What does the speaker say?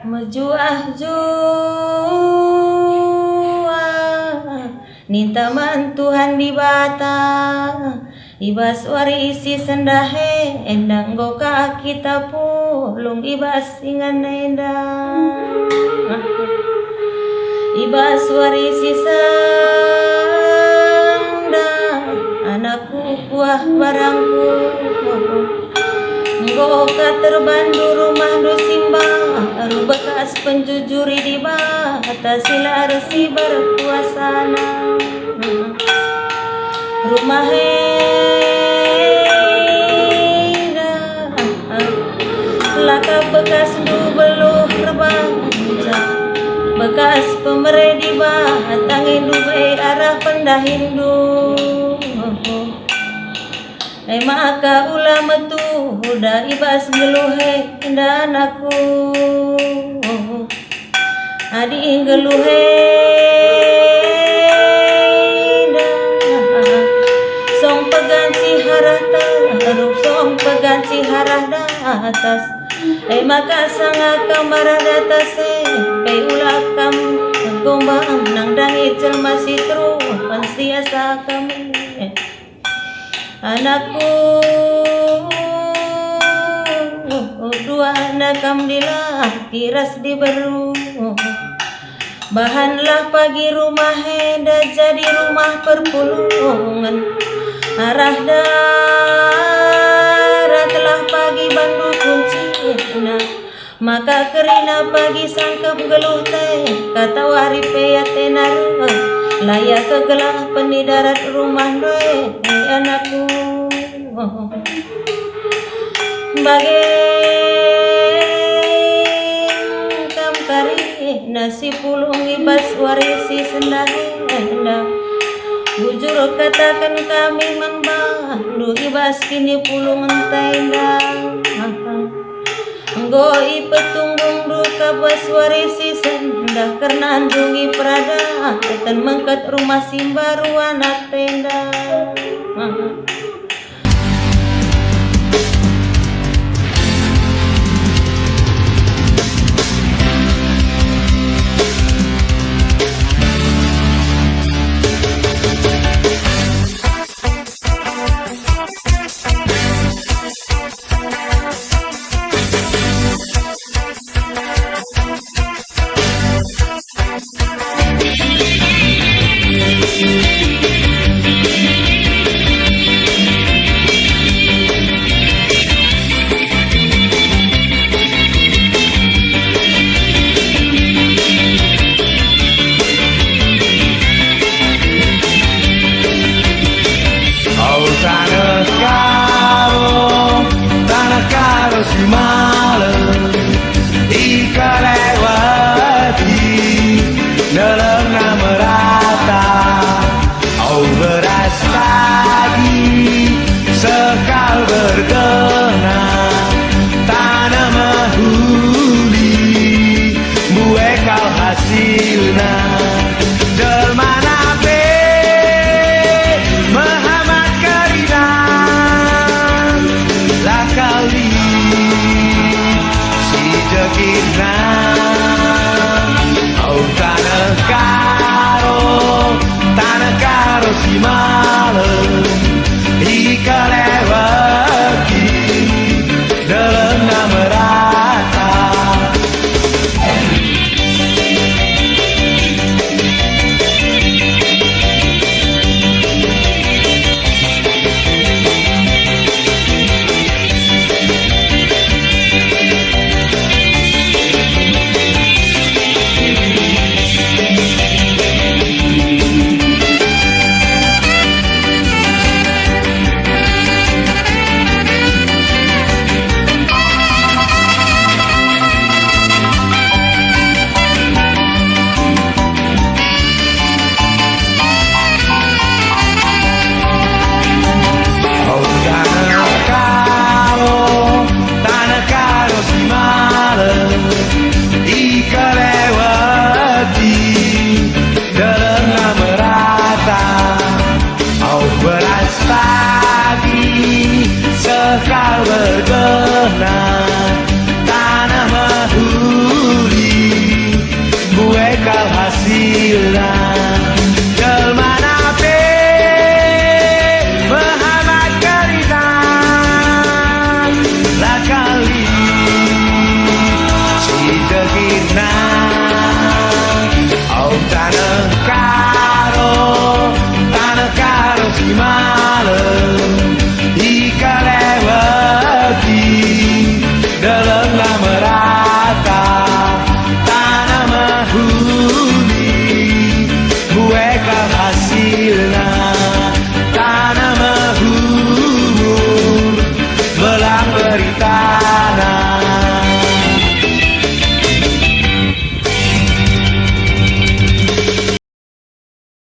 Mejuah jua nintaman Tuhan di bata ibas wari isi sendahe endang goka kita pulung ibas ingan endang ibas wari isi sendang anakku buah barangku goka terbandu rumah dusimbang aru bekas penjujuri di bata sila resi berkuasana rumah heda laka bekas du beluh rebang bekas pemere di batang hindu arah pendahindu maka ulama tu udah ibas geluhe dan aku adi geluhe song peganci harata rup song peganci harada atas maka sanga kamar datas pe ulakam gombang nang dangi masih terus pansiasa kami anakku dua nakam dilah kiras diberu bahanlah pagi rumah heda jadi rumah perpulungan arah darat telah pagi bandu kunci maka kerina pagi sangkep geluh teh kata wari peyatenar layak kegelah penidarat rumah doe anakku bagai kam kari nasi pulung ibas warisi sendahe bujur katakan kami membandu ibas kini pulung tenda Goi petunggung duka bas warisi sendah karena andungi prada tetan mengkat rumah simbaru anak tenda